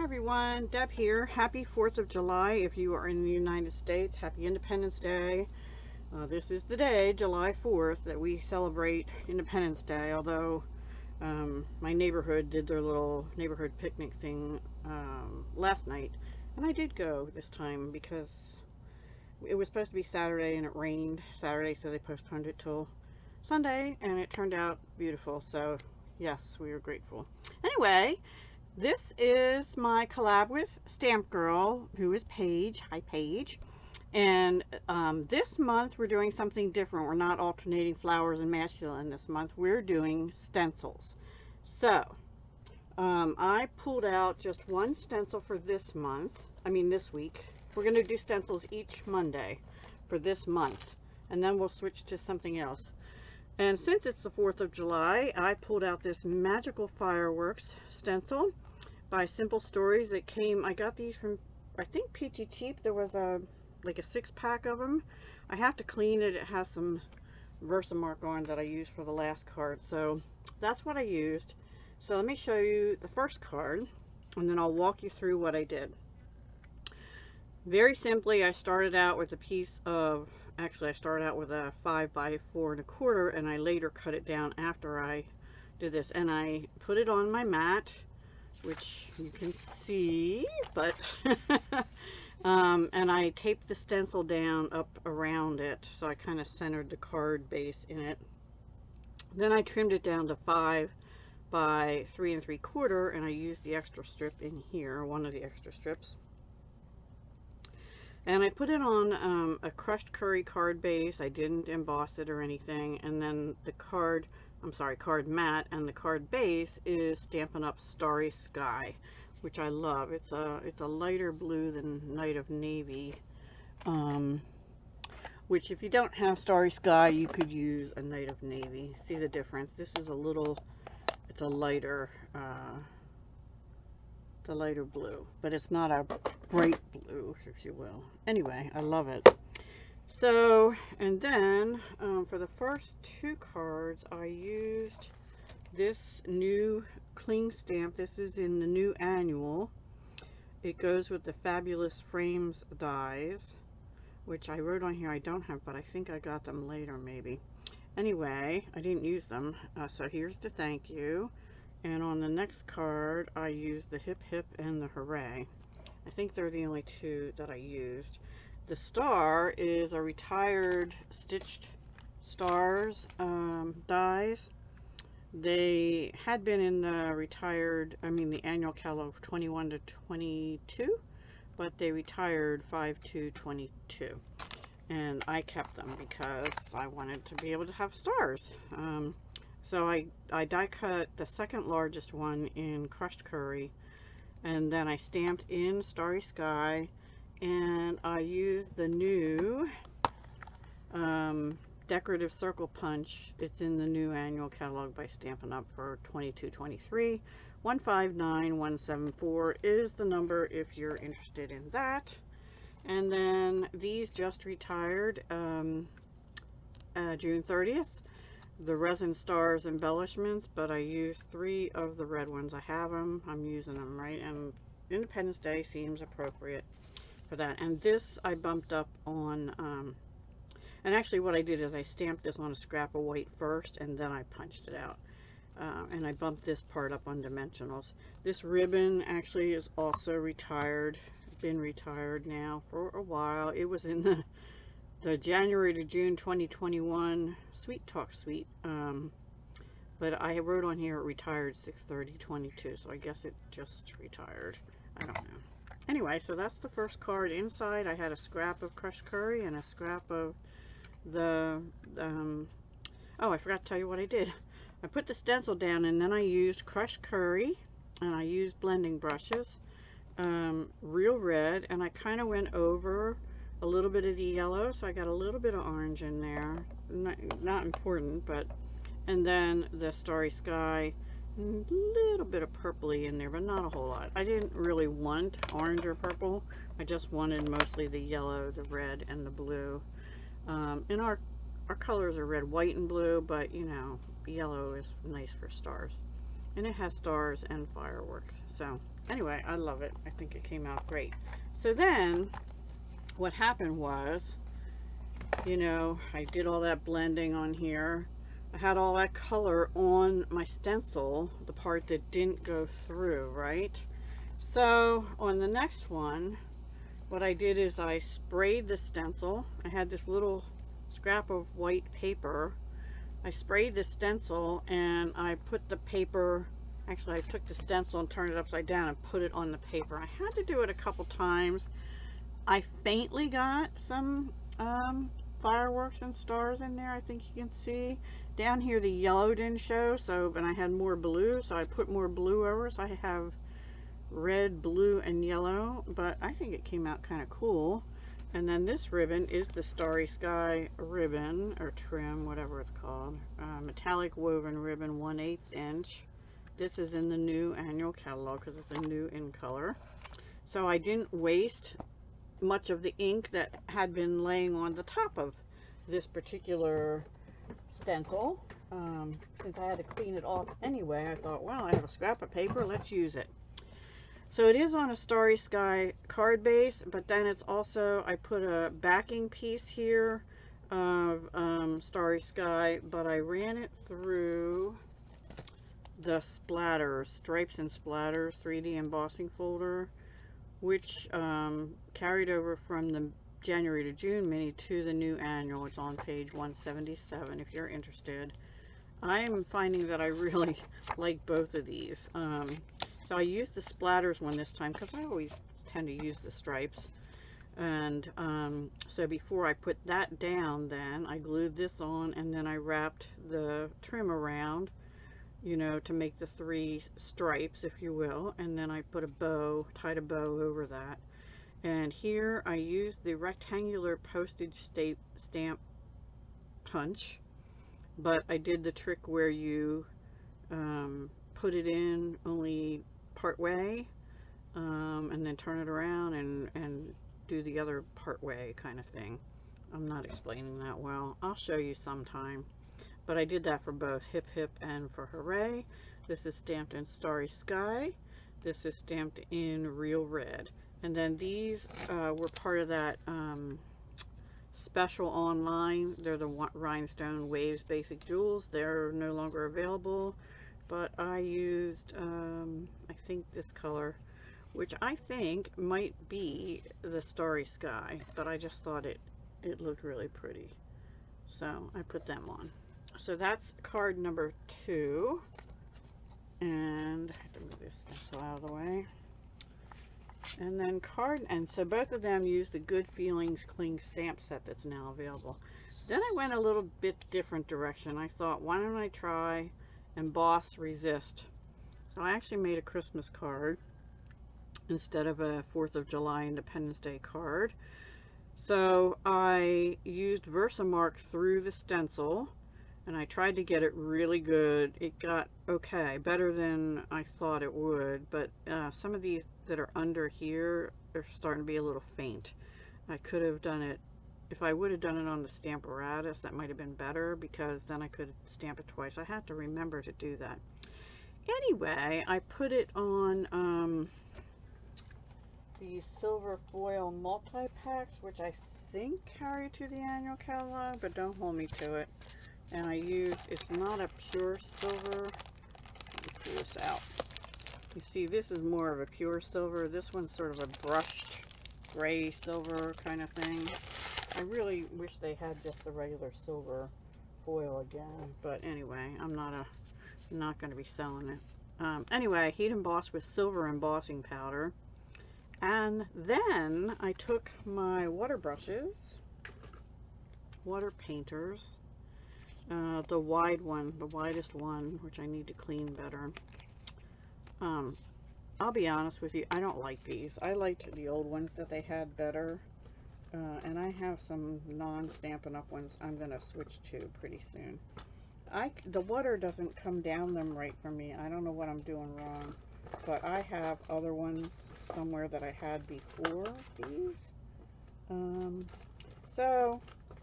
Hi everyone, Deb here. Happy 4th of July if you are in the United States. Happy Independence Day. This is the day, July 4th, that we celebrate Independence Day, although my neighborhood did their little neighborhood picnic thing last night, and I did go this time because it was supposed to be Saturday and it rained Saturday, so they postponed it till Sunday, and it turned out beautiful, so yes, we are grateful. Anyway, this is my collab with Stmpgrl, who is Paige. Hi, Paige. And this month we're doing something different. We're not alternating flowers and masculine this month. We're doing stencils. So I pulled out just one stencil for this month. This week. We're going to do stencils each Monday for this month, and then we'll switch to something else. And since it's the 4th of July, I pulled out this magical fireworks stencil by Simple Stories. I got these from, I think, PT Cheap. There was like a 6-pack of them. I have to clean it. It has some Versamark on that I used for the last card. So that's what I used. So let me show you the first card, and then I'll walk you through what I did. Very simply, I started out with a piece of, actually I started out with a 5 by 4 1/4, and I later cut it down after I did this, and I put it on my mat, which you can see, but and I taped the stencil down up around it, so I kind of centered the card base in it. Then I trimmed it down to 5 by 3 3/4, and I used the extra strip in here, one of the extra strips. And I put it on a crushed curry card base. I didn't emboss it or anything. And then the card mat, and the card base is Stampin' Up! Starry Sky, which I love. It's a lighter blue than Night of Navy, which if you don't have Starry Sky, you could use a Night of Navy. See the difference? This is it's a lighter blue, but it's not a bright blue, if you will. Anyway, I love it. So, and then for the first 2 cards, I used this new cling stamp. This is in the new annual. It goes with the Fabulous Frames dies, which I wrote on here I don't have, but I think I got them later maybe. Anyway, I didn't use them, so here's the thank you. And on the next card, I used the Hip Hip and the Hooray. I think they're the only 2 that I used. The star is a retired Stitched Stars dies. They had been in the the annual catalog 21 to 22, but they retired 5 to 22. And I kept them because I wanted to be able to have stars. So I die cut the second largest one in crushed curry, and then I stamped in Starry Sky, and I used the new decorative circle punch. It's in the new annual catalog by Stampin' Up! For 22-23. 159174 is the number if you're interested in that. And then these just retired June 30th. The Resin Stars embellishments, but I used 3 of the red ones. I have them. I'm using them, right? And Independence Day seems appropriate for that. And this I bumped up on, and actually what I did is I stamped this on a scrap of white first, and then I punched it out. And I bumped this part up on dimensionals. This ribbon actually is also retired. Been retired now for a while. It was in the January to June 2021 Sweet Talk Suite, but I wrote on here it retired 6/30/22, so I guess it just retired. I don't know. Anyway, so that's the first card. Inside I had a scrap of crushed curry and a scrap of the oh, I forgot to tell you what I did. I put the stencil down, and then I used crushed curry, and I used blending brushes, real red, and I kind of went over a little bit of the yellow, so I got a little bit of orange in there. Not important, but, and then the Starry Sky, a little bit of purpley in there, but not a whole lot. I didn't really want orange or purple. I just wanted mostly the yellow, the red, and the blue. And our colors are red, white, and blue, but you know, yellow is nice for stars. And it has stars and fireworks. So anyway, I love it. I think it came out great. So then what happened was, you know, I did all that blending on here. I had all that color on my stencil, the part that didn't go through, right? So on the next one, what I did is I sprayed the stencil. I had this little scrap of white paper. I sprayed the stencil and I put the paper, actually I took the stencil and turned it upside down and put it on the paper. I had to do it a couple times. I faintly got some fireworks and stars in there, I think you can see. Down here the yellow didn't show, so, but I had more blue, so I put more blue over, so I have red, blue, and yellow, but I think it came out kind of cool. And then this ribbon is the Starry Sky ribbon, or trim, whatever it's called. Metallic woven ribbon, 1/8 inch. This is in the new annual catalog because it's a new in color. So I didn't waste much of the ink that had been laying on the top of this particular stencil. Since I had to clean it off anyway, I thought, well, I have a scrap of paper, let's use it. So it is on a Starry Sky card base, but then it's also, I put a backing piece here of Starry Sky, but I ran it through the splatters, stripes and splatters 3D embossing folder, which carried over from the January to June mini to the new annual. It's on page 177 if you're interested. I'm finding that I really like both of these. So I used the splatters one this time because I always tend to use the stripes. And so before I put that down, then I glued this on and then I wrapped the trim around, you know, to make the 3 stripes, if you will. And then I put a bow, tied a bow over that. And here I used the rectangular postage stamp punch, but I did the trick where you put it in only part way and then turn it around and do the other part way kind of thing. I'm not explaining that well. I'll show you sometime. But I did that for both Hip Hip and for Hooray. This is stamped in Starry Sky. This is stamped in Real Red. And then these were part of that special online. They're the Rhinestone Waves Basic Jewels. They're no longer available. But I used, I think this color, which I think might be the Starry Sky. But I just thought it looked really pretty. So I put them on. So that's card number 2. And I have to move this stencil out of the way. And then so both of them use the Good Feelings Cling stamp set that's now available. Then I went a little bit different direction. I thought, why don't I try Emboss Resist? So I actually made a Christmas card instead of a 4th of July Independence Day card. So I used Versamark through the stencil and I tried to get it really good. It got okay, better than I thought it would, but some of these that are under here are starting to be a little faint. I could have done it, if I would have done it on the Stamparatus, that might have been better because then I could stamp it twice. I had to remember to do that. Anyway, I put it on these silver foil multi-packs, which I think carry to the annual catalog, but don't hold me to it. And I used, it's not a pure silver. Let me pull this out. You see, this is more of a pure silver. This one's sort of a brushed gray silver kind of thing. I really wish they had just the regular silver foil again. But anyway, I'm not going to be selling it. Anyway, heat embossed with silver embossing powder. And then I took my water brushes, water painters, the wide one, the widest one, which I need to clean better. I'll be honest with you, I don't like these. I liked the old ones that they had better. And I have some non-Stampin' Up! Ones I'm going to switch to pretty soon. The water doesn't come down them right for me. I don't know what I'm doing wrong. But I have other ones somewhere that I had before these. So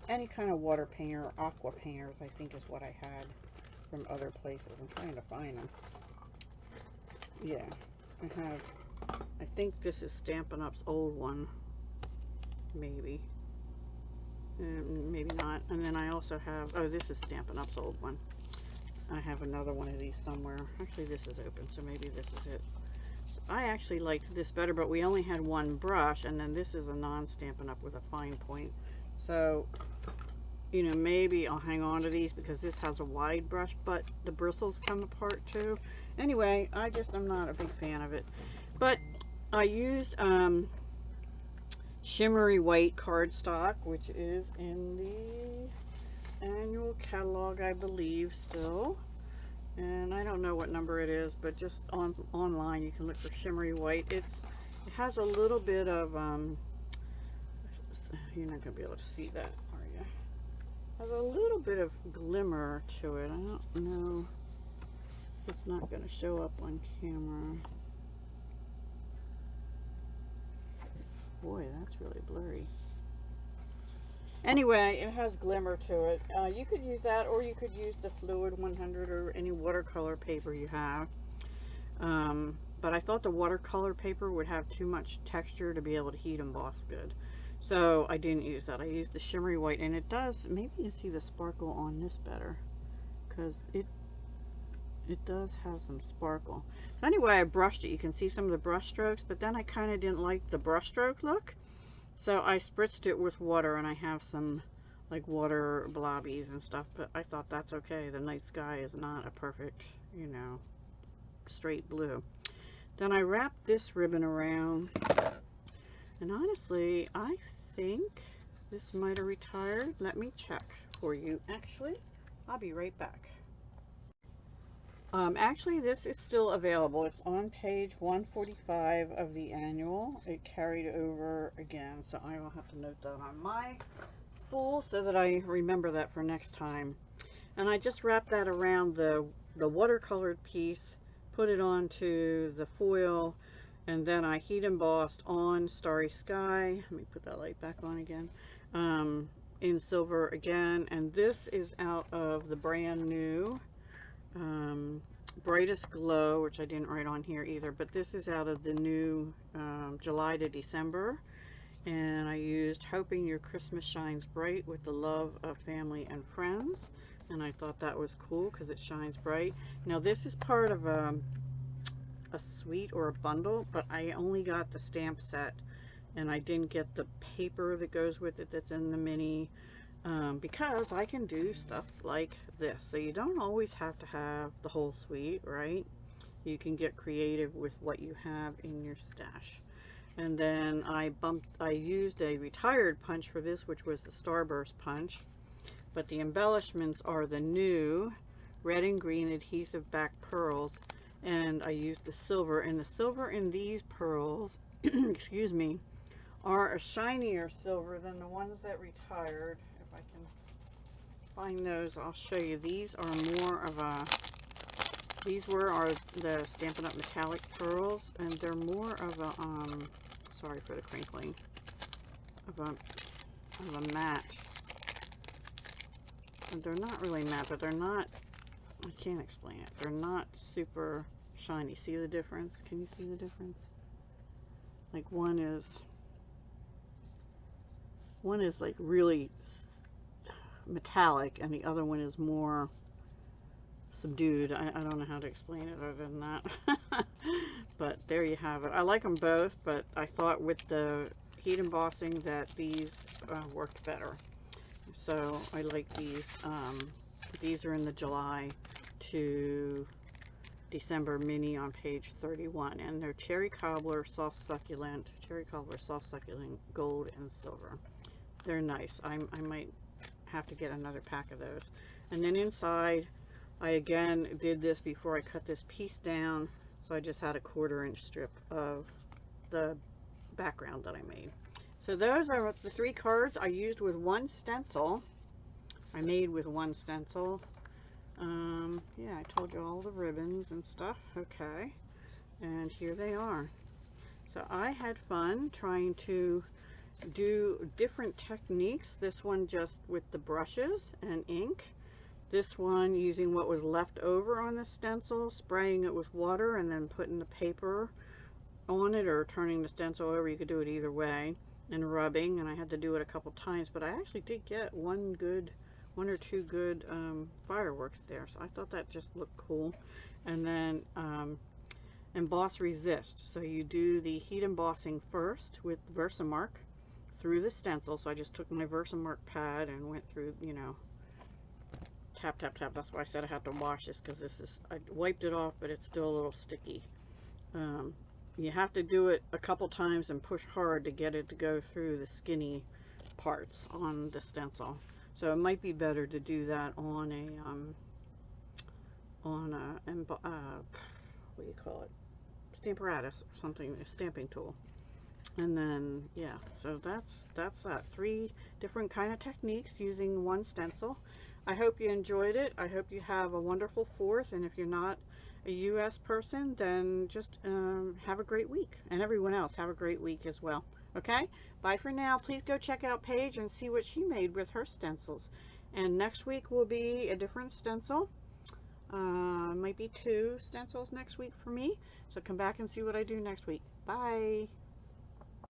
any kind of water painter, aqua painters, I think is what I had from other places. I'm trying to find them. Yeah, I have I think this is Stampin' Up's old one. Maybe. Maybe not. And then I also have, oh, this is Stampin' Up's old one. I have another one of these somewhere. Actually, this is open, so maybe this is it. So I actually liked this better, but we only had one brush, and then this is a non-Stampin' Up with a fine point. So, you know, maybe I'll hang on to these because this has a wide brush, but the bristles come apart too. Anyway, I'm not a big fan of it. But I used shimmery white cardstock, which is in the annual catalog, I believe, still. And I don't know what number it is, but just online you can look for shimmery white. It has a little bit of you're not gonna be able to see that, are you? Has a little bit of glimmer to it. I don't know. It's not gonna show up on camera. Boy, that's really blurry. Anyway, it has glimmer to it. You could use that, or you could use the Fluid 100 or any watercolor paper you have. But I thought the watercolor paper would have too much texture to be able to heat emboss good. So I didn't use that. I used the shimmery white, and it does, maybe you can see the sparkle on this better, because it does have some sparkle. Anyway, I brushed it. You can see some of the brush strokes, but then I kind of didn't like the brush stroke look. So I spritzed it with water, and I have some like water blobbies and stuff, but I thought that's okay. The night sky is not a perfect, you know, straight blue. Then I wrapped this ribbon around, and honestly, I think this might have retired. Let me check for you. Actually, I'll be right back. Actually, this is still available. It's on page 145 of the annual. It carried over again, so I will have to note that on my spool so that I remember that for next time. And I just wrapped that around the watercolored piece, put it onto the foil, and then I heat embossed on Starry Sky. Let me put that light back on again. In silver again, and this is out of the brand new Brightest Glow, which I didn't write on here either, but this is out of the new July to December, and I used Hoping Your Christmas Shines Bright with the love of family and friends, and I thought that was cool because it shines bright. Now this is part of a suite or a bundle, but I only got the stamp set, and I didn't get the paper that goes with it that's in the mini, because I can do stuff like this. So you don't always have to have the whole suite, right? You can get creative with what you have in your stash. And then I used a retired punch for this, which was the Starburst punch, but the embellishments are the new red and green adhesive back pearls, and I used the silver, and the silver in these pearls excuse me, are a shinier silver than the ones that retired. If I can find those, I'll show you. These are more of a, these are the Stampin' Up metallic pearls, and they're more of a sorry for the crinkling, of a matte. And they're not really matte, but they're not, I can't explain it, they're not super shiny. See the difference? Can you see the difference? Like one is like really metallic, and the other one is more subdued. I don't know how to explain it other than that. But there you have it. I like them both, but I thought with the heat embossing that these worked better. So I like these. These are in the July to December mini on page 31, and they're cherry cobbler, soft succulent, gold and silver. They're nice. I might have to get another pack of those. And then inside, I again did this before I cut this piece down, so I just had a 1/4-inch strip of the background that I made. So those are the 3 cards I used with one stencil. I made with one stencil. Yeah, I told you all the ribbons and stuff. Okay, and here they are. So I had fun trying to do different techniques. This one just with the brushes and ink. This one using what was left over on the stencil, spraying it with water, and then putting the paper on it or turning the stencil over. You could do it either way, and rubbing, and I had to do it a couple times, but I actually did get one or two good fireworks there, so I thought that just looked cool. And then emboss resist, so you do the heat embossing first with Versamark through the stencil. So I just took my Versamark pad and went through, you know, tap tap tap. That's why I said I had to wash this, because this is, I wiped it off but it's still a little sticky. You have to do it a couple times and push hard to get it to go through the skinny parts on the stencil. So it might be better to do that on a what do you call it, Stamparatus or something, a stamping tool. And then, yeah, so that's that. 3 different kind of techniques using one stencil. I hope you enjoyed it. I hope you have a wonderful 4th, and if you're not a US person, then just have a great week, and everyone else have a great week as well. Okay, bye for now. Please go check out Paige and see what she made with her stencils, and next week will be a different stencil. Might be 2 stencils next week for me, so come back and see what I do next week. Bye.